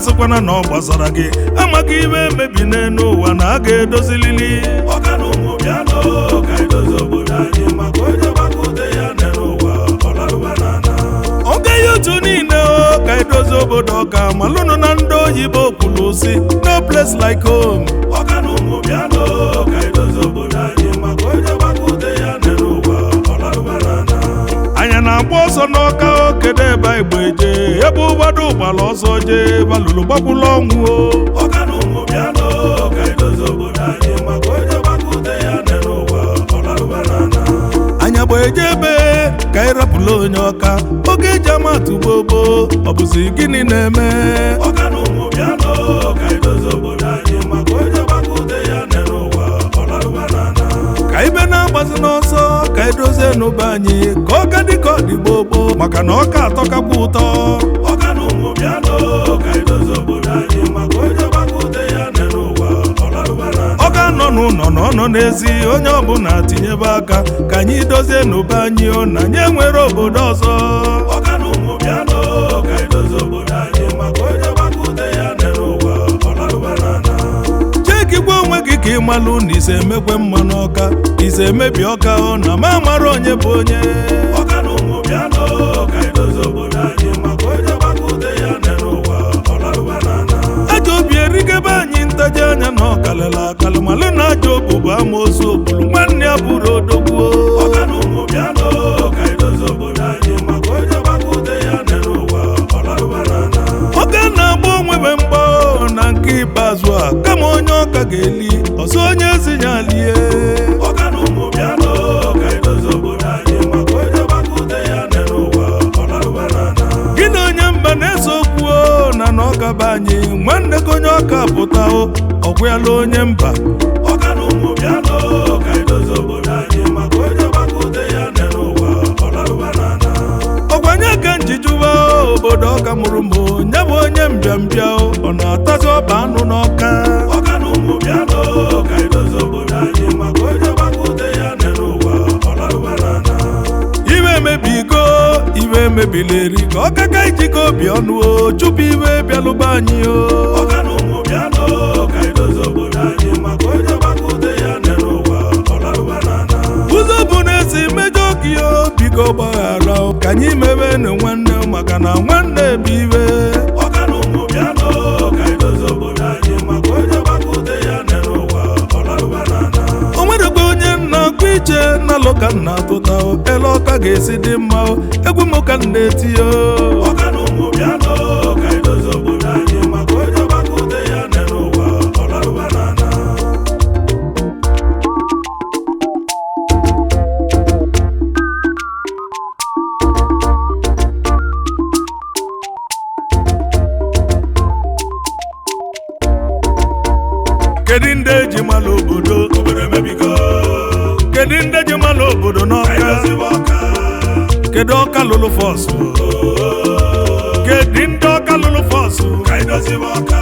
sịkwana na ọ gbasara gị amaghị ibe emebi n'elu ụwa na a ga-edozilili ọka na ụmụ bịanụ ka edozi obodo anyị maka onye gbakọta ya n'elu ụwa ọlarụba n'ana oge ya otu niile ka edozi obodo ọka malụnụ na ndị oyibo kwuru si no place like home ọka na ụmụ bịanụ ka edozi obodo anyị maka onye gbakọta ya n'elu ụwa ọlarụba n'ana anya na-agba ọsọ n'ọka okede ebe igbo eje ebe ụgbado ụgbala ọsọ jee balụlụ gbakwụlụ ọnwụ ọka na ụmụ bịanụ ka edozi obodo anyị maka onye gbakọta ya n'elu ụwa ọlarụba n'ana anya gba eje ebe ka ịrapụla onye ọka oge eji amatụ gbogbo ọ bụzi gịnị na-eme ọka na ụmụ bịanụ ka edozi obodo anyị maka onye gbakọta ya n'elu ụwa ọlarụba n'ana ka ibe na-agbazi n'ọsọ ka edozie n'ụba anyị ka ọka dịka ọ dị gbogbo maka na ọka atọkakwa ụtọ ọka na ụmụ bịanụ ka edozi obodo anyị maka onye gbakọta ya n'elu ụwa ọlarụba n'ana ọka nọ n'ụlọ na ọnọ n'ezi onye ọbụla tinyebe aka ka anyị dozie n'ụba anyị na anyị enwere obodo ọzọ ọka na ụmụ bịanụ ka edozi obodo anyị maka onye gbakọta ya n'elu ụwa ọlarụba n'ana chekigwe onwe gị ka ịmalụ na ise emekwe mma n'ọka ise emebi ọka na ma mara onye bụ onye ọka na ụmụ bịanụ ka edozi obodo anyị maka onye gbakọta ya n'elu ụwa ọlarụba n'ana ajọ obi erigebe anyị ntaji anya na ọkalela akalụ malụ na ajọ obu bụ amaozu ogburu nwanne ya bụrụ odogbuo ọka na ụmụ bịanụ ka edozi obodo anyị maka onye gbakọta ya n'elu ụwa ọlarụba n'ana oge na-agba onwebe mgbọ na nke ikpeazụ a kama onye ọka ga-eli ọzọ onye ezinyalie ọka na ụmụ bịanụ ka edozi obodo anyị maka onye gbakọta ya n'elu ụwa ọlarụba n'ana gị na onye mba na-ese okwu na ọkaba anyị nwanne gị onye ọka pụta ọkwụyala onye mba ọka na ụmụ bịanụ ka edozi obodo anyị maka onye gbakọta ya n'elu ụwa ọlarụba n'ana ọgwanye ka njijuwa obodo ọka mụrụ m onye bụ onye mbịambịa ọ na-atazi ọba anụ n'ọka ọka na ụmụ bịanụ ka edozi obodo anyị maka onye gbakọta ya n'elu ụwa ọlarụba n'ana iwe emebigo iwe emebileri ka ọka ka ijikọ obi ọnụ chụpụ iwe bịalụba anyị ọka na ụmụ bịanụ ka edozi obodo anyị maka onye gbakọta ya n'elu ụwa ọlarụba n'ana ụzọ bụ na-esi mejọ gị biko gbaghara ka anyị mebe na nwanne maka na nwanne bụ iwe ọka na ụmụ bịanụ ka edozi obodo anyị maka onye gbakọta ya n'elu ụwa ọlarụba n'ana o nwerekwa onye na-akpụ iche na lụka nna atụta ele ọka ga-esi dị mma egwu m ka na-eti ọka na ụmụ bịanụ ka edozi obodo anyị maka onye gbakọta ya n'elu ụwa ọlarụba n'ana kedu ndị eji mala obodo obodo emebigo kedu ndị eji mala obodo n'ọka edoziba ọka kedu ọka lụlụ fọsụ kedu ndị ọka lụlụ fọsụ ka edoziba ọka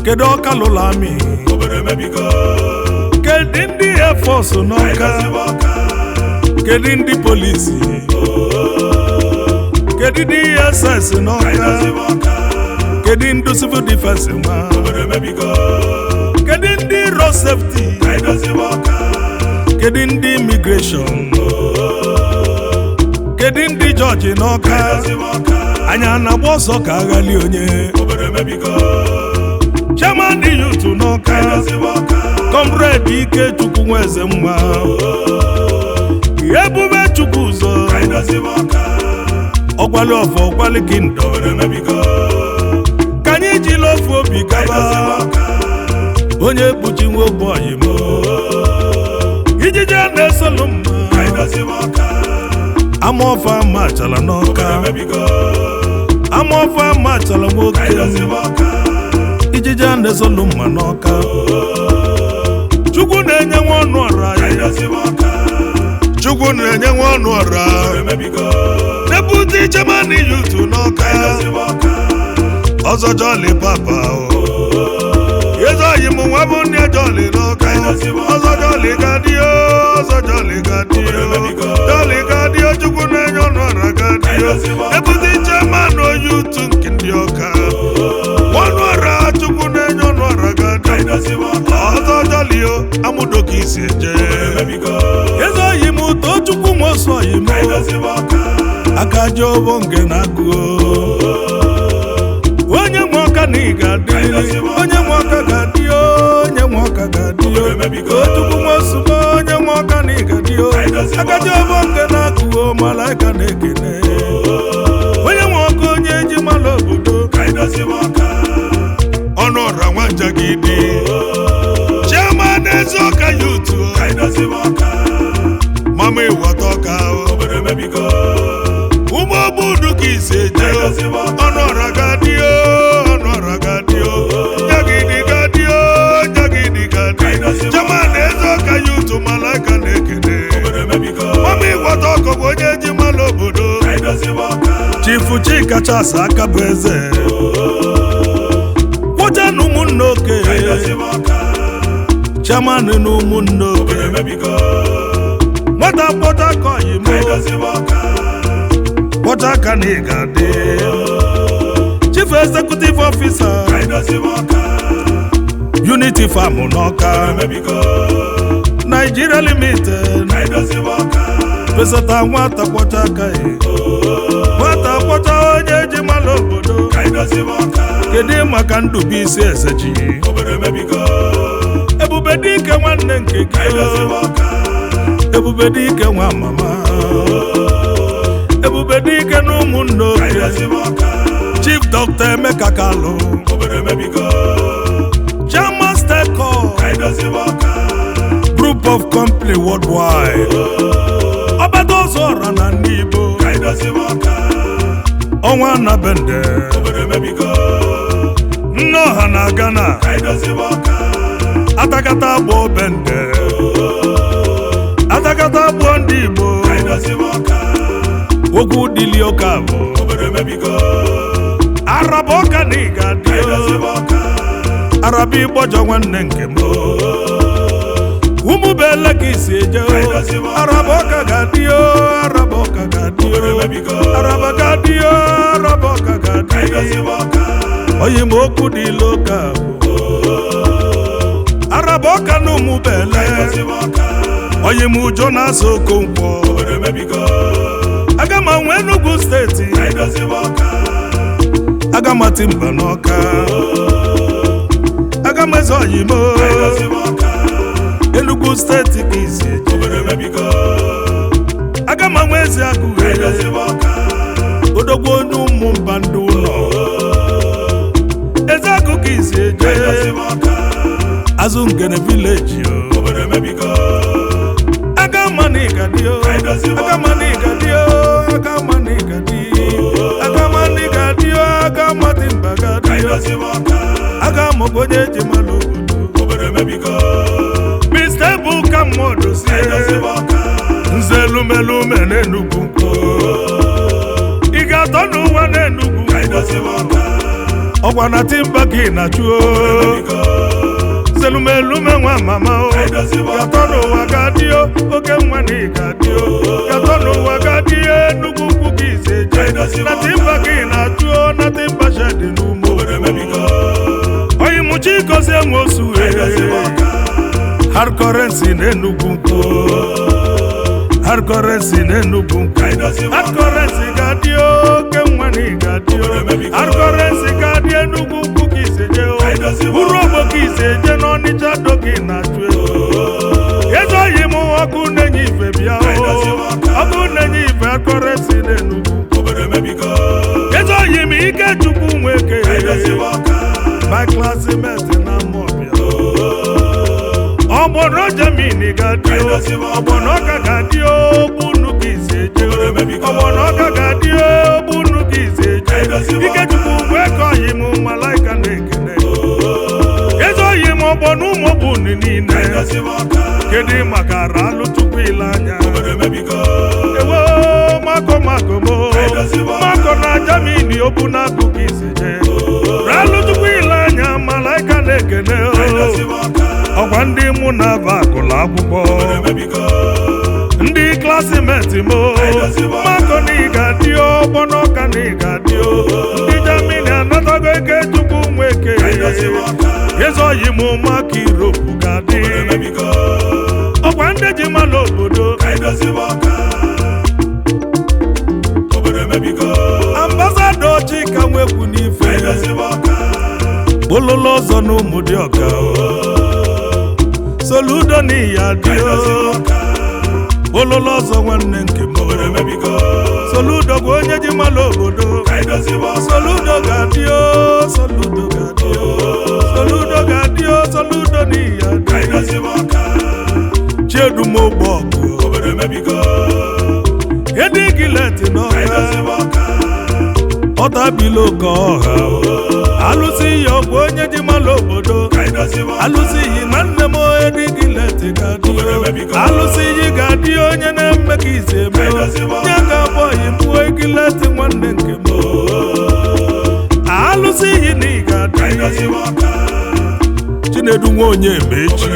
kedu ọka lụlụ amị obodo emebigo kedu ndị efọsụ ka n'ọka edoziba ọka kedu ndị polisi kedu ndị ss ka n'ọka edoziba ọka kedu ndị civil defense nwa obodo emebigo kedu ndị road safety ka edoziba ọka kedu ndị immigration kedu ndị jọji ka n'ọka edoziba ọka anya na-agba ọsọ ka aghali onye obodo emebigo chairman dị yutu ka n'ọka edoziba ọka comrade Ikechukwu Nweze Mma Ebube Chukwu ụzọ ka edoziba ọka ọgwali ọfọ ọgwali kindo obodo emebigo ka anyị jiri ofu obi ka edoziba gaba ọka onye kpuchi nwa ogbenye m ijije na-esolu mma ka edoziba ọka ama ọfa machala n'ọka obodo emebigo ama ọfa machala ka nwoke edoziba ọka ijije na-esolu mma n'ọka Chukwu na-enye nwa ọnụ ọra ka edoziba ọka Chukwu na-enye nwa ọnụ ọra obodo emebigo deputy chairman yutu ka n'ọka edoziba ọka ọzọ jọli papa ezo yi m nwa bụ ndị jọli n'ọka ọzọ jọli gadio ọzọ jọli gadio jọli gadio Chukwu na-enye ọnụ ọra gadio deputy chairman yutu nke ndị ọka amụdo ka isi eje eze oyi m Tochukwu Nwosu oyi m aka ji obo nke na-agụ onye nwe ọka na ị ga-adị onye nwe ọka ga-adị onye nwe ọka ga-adị Tochukwu Nwosu onye nwe ọka na ị ga-adị aka ji obo nke na-agụ malaika na-ekene onye nwe ọka onye ji mala obodo ọnụ ọra Nwanjagide chairman Ezeoka Youth mama ịwọta ọka ụmụ ogbudu ka isi eje ọnụ ọra ga-adị ọnụ ọra ga-adị Njagide ga-adị Njagide ga-adị chairman Ezeoka Youth malaika na-ekene mama ịwọta ọka bụ onye ji mala obodo Chifu Chikachasị aka bụ eze kwụcha na ụmụnne oke chairman na ụmụnne oke nwata kpọta ka oyi m kpọta ka na ị ga-adị Chief Executive Officer Unity Farm n'Ọka Nigeria Limited pesata nwata kpọta ka nwata kpọta onye ji mala obodo kedu maka Ndubuisi Ezeji Ebubedike nwanne nke gị Ebubedike nwa mama Ebubedike na ụmụnne oke Chief Dr. Emeka Kalu Chairman Steko Group of Company Worldwide Ọbadozora na ndị Igbo ọnwa na bende Nnoha na Ghana Atakata bụ bende Atakata bụ ndị Igbo Okwu dili ọka bụ Araba ọka na ị ga-adị Araba Igbojo nwanne nke m Ụmụbele ka isi eje Araba ọka ga-adị Araba ọka ga-adị Araba ga-adị Araba ọka ga-adị oyi m okwu dili ọka bụ Araba ọka na ụmụbele oyi m Jonas Okonkwo aga m anwe Enugu steeti aga m Atimba n'Ọka aga m eze oyi m Enugu steeti ka isi eje aga m anwe eze Agụghe odogwu onye ụmụ mba ndị ụlọ eze Agụ ka isi eje azụ ngene village aga manigadi aga manigadi aga manigadi aga manigadi aga Matimba gadi aga mogonye jimalo Mr. Buka modo si nzelumelume n'Enugu iga tonu wa n'Enugu ọgwa na Timba gị na chuo Zelumelume nwa mama o Yatonu wagadio oke mwani gadio Yatonu wagadio Enugu ukwu gị iseje na Timba gị na chuo na Timba shedi n'umo oyi muchi gozie Nwosu hard currency n'Enugu ukwu hard currency n'Enugu ukwu hard currency gadio oke mwani gadio hard currency gadio Enugu ukwu gị iseje uru ogbo gị iseje n'Ọnịcha dogi na chue eze oyi m ọkụ na-enye ife bịa ọkụ na-enye ife hard currency n'Enugu eze oyi m Ikechukwu Nweke my classmate na Amobia ọgbọnọ Germany gadio ọgbọnọ ọka gadio bunu gị iseje ọgbọnọ ọka gadio bunu gị iseje Ikechukwu Nweke oyi m malaika na-ekene eze oyi m ọgbọnọ ụmụ bụ niile kedu maka Ralụ Chukwu ile anya ewo mako mako na Germany obu na Agụ gị iseje Ralụ Chukwu ile anya malaika na-ekene ọkwa ndị mụ na aba agụlụ akwụkwọ ndị klasimeti mo mako na ị ga-adị ọgbọnọ ọka na ị ga-adị ndị Germany anatago Ikechukwu Nweke eze oyi m maka Europe ga-adị ololo ọzọ na ụmụ dị ọka Soludo n'iya dị ololo ọzọ nwanne nke m Soludo bụ onye ji mmalụ obodo Soludo ga-adị Soludo ga-adị Soludo ga-adị Soludo n'iya dị Chiedumogbo ọgụ Edigileti n'ọka Ọtabilo ka ọha alụsị ya ọgwụ onye ji mmalụ obodo alụsị yi nwanne m Edigileti ga-adị alụsị yi ga-adị onye na-eme ka isi eme nye ga-abụ yi mgbuo Igileti nwanne nke m alụsị yi na ị ga-adị Chinedu nwa onye emechi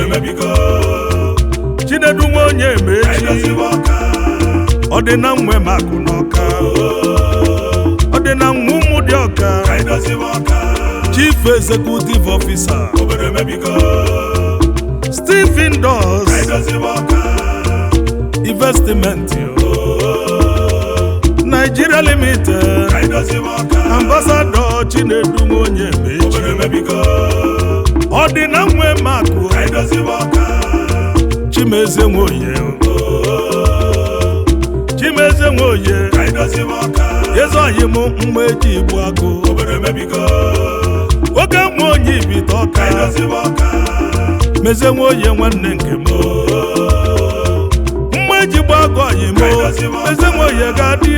Chinedu nwa onye emechi ọ dị na nwe makụ n'ọka ọ dị na nwa ụmụ dị ọka Chief Executive Officer Stephen Doss Investment Nigeria Limited Ambassador Chinedu nwa onye emechi ọ dị na nwe makụ Chimeze Nwoye Chimeze Nwoye ezoghị m mgbe eji igbu agụ oge nwa onye ibite ọka Meze Nwoye nwanne nke m mgbe eji gbu agụ ọyị m Meze Nwoye ga-adị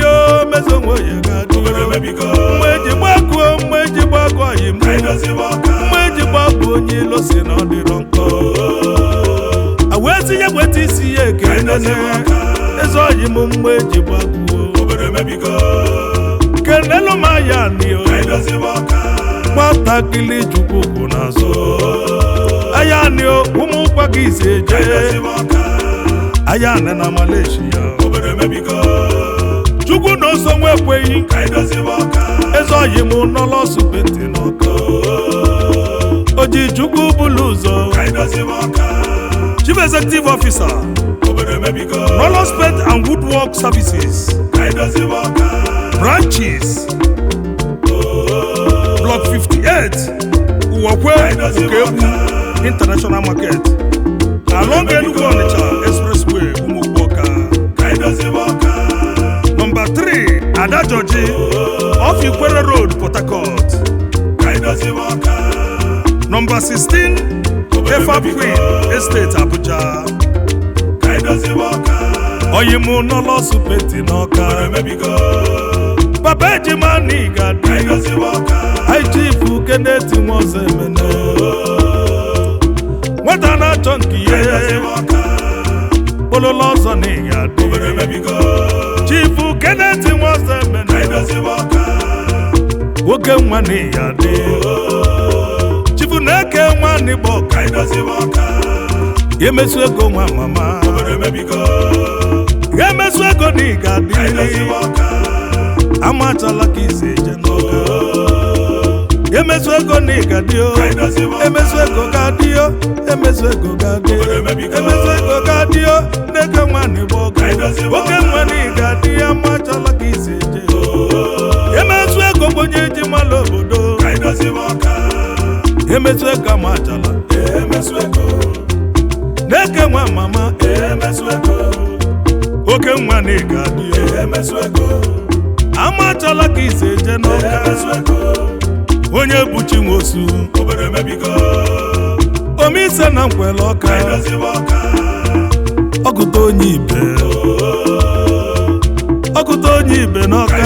Meze Nwoye ga-adị mgbe eji gbu agụ ọyị m mgbe eji gbu agụ onye ilo si na ọ dịrọ nkọ wee tinye kweta isi ya ekene ezoghị m mgbe eji gbu agụ kenelu m aya nio nwatakịrị Chukwu kwụ n'azụ aya nio ụmụ ụkwa gị isi eje aya nne na Malaysia Chukwu na ọsọ nwa ekweghị ezoghị m n'ọlọsụ penti n'ọka oji Chukwu bụlụ ụzọ Chief Executive Officer Rollers Paint and Woodwork Services Branches Block 58 Uwakwe Ukebu International Market along Enugu Onitsha Expressway Umuokpoka Number 3 Adajoji off Ikwere Road, Port Harcourt. Number 16 Efa Queen Estate, Abuja. Oyimu n'ụlọ supeti n'ọka Papa Ejimani gadi Aichifu Kenneth Nwosemene nwata na-achọ nke ihe ololo ọzọ n'ịgadi Chifu Kenneth Nwosemene nwoke nwa n'ịgadi Chifu na-eke nwa n'Igbo yemesu ego nwa mama yemesu ego n'ịgadi amachala ka isi eje n'ụka yemesu ego n'ịgadi emesu ego gadio emesu ego gadio emesu ego gadio n'eke nwa n'Igbo oke nwa n'ịgadi amachala ka isi eje yemesu ego onye ji mmalụ obodo yemesu ego amachala emesu ego n'eke nwa mama emesu ego oke nwa n'ịgadi emesu ego amachala ka isi eje n'ụka onye buchi nwosu omise na nkwele ọka ọgụta onye ibe n'ọka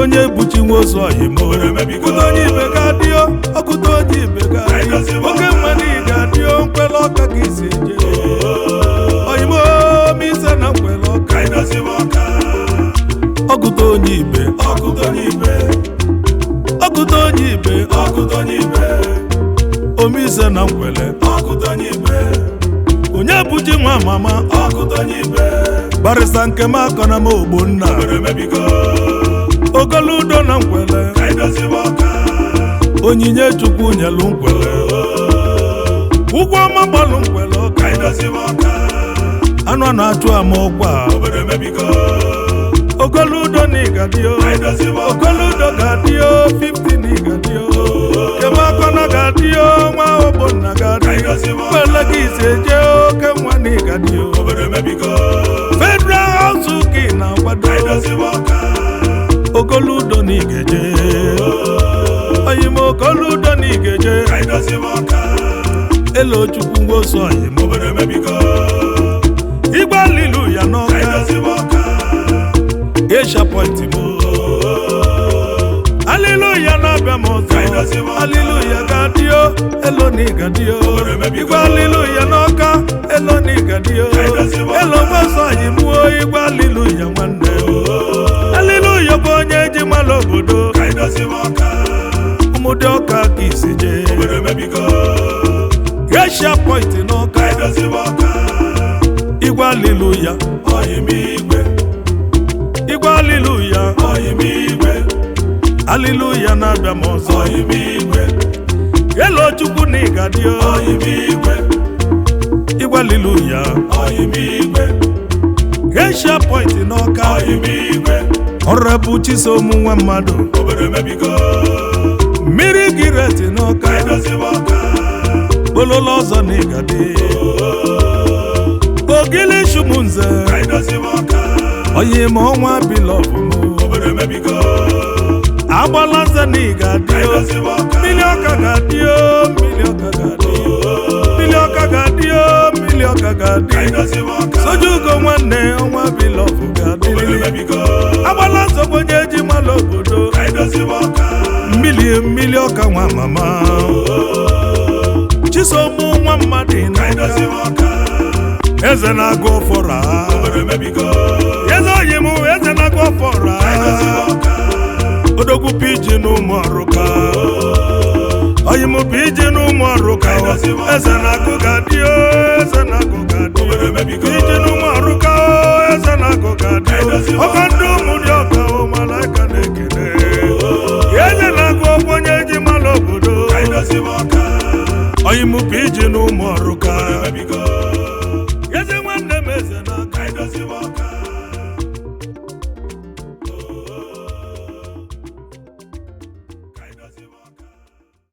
onye buchi nwosu oyimo ọgụta onye ibe ga-adịo ọgụta onye ibe ga-adịo oke nwa n'ịga-adịo nkwele ọka ka isi eje oyimo omise na nkwele ọka ọgụta onye ibe omise na nkwele onye buji nwa mama barịsa nke m akọ na m Ogbonna Ogoludo na nkwele onyinye Chukwu nyelu nkwele ụgwọ ọma gbalụ nkwele ọka anụ a na-achụ ama ọkwa Ogoludo n'Igadio, Ogoludo gadio, 50 n'Igadio, Kemakona gadio, nwa Obonna gadio, Kwelekise Kemwa n'Igadio, Federal House Uki na Wado, Ogoludo n'Igeje, Oyimo Ogoludo n'Igeje, Elo Chukwu Nwosu Oyimo, Igba Hallelujah n'Ọka, Asia Point mo, Hallelujah na Bemozo, Hallelujah gadio, Elo n'Igadio, Igba Hallelujah n'Ọka, Elo n'Igadio, Elo Nwosu Oyimo, Igba Hallelujah nwanne, Hallelujah bụ onye ji mara obodo, ụmụdị Ọka ka isi je, Asia Point n'Ọka, Igba Hallelujah, Igba Hallelujah, Hallelujah na Bemozo, Elo Chukwu n'Igadio, Igba Hallelujah, Asia Point n'Ọka, Honorable Chisom nwa mmadụ, mmiri Giret n'Ọka, Bololo ọzọ n'Igadio, Ogili Shumunze, Oyimo ọnwa Beloved mo, Agbalanze n'Igadio, mmiri Ọka gadio, mmiri Ọka gadio, mmiri Ọka gadio, mmiri Ọka gadio, Sojugo nwanne ọnwa Beloved gadio, Agbalanze onye ji mara obodo, mmiri Ọka nwa mama, Chisom nwa mmadụ n'Ọka, Eze na-agụ ọfọra, Eze Oyimo eze na-agụ ọfọra, Odogwu Pidgin n'ụmụ Ọrụka, Oyimo Pidgin n'ụmụ Ọrụka, Eze na-agụ gadio, Eze na-agụ gadio, Pidgin n'ụmụ Ọrụka, Eze na-agụ gadio, Ọka ndị ụmụdị Ọka Malaika na-ekele, Eze na-agụ ọgwụ onye ji mara obodo, Oyimo Pidgin n'ụmụ Ọrụka.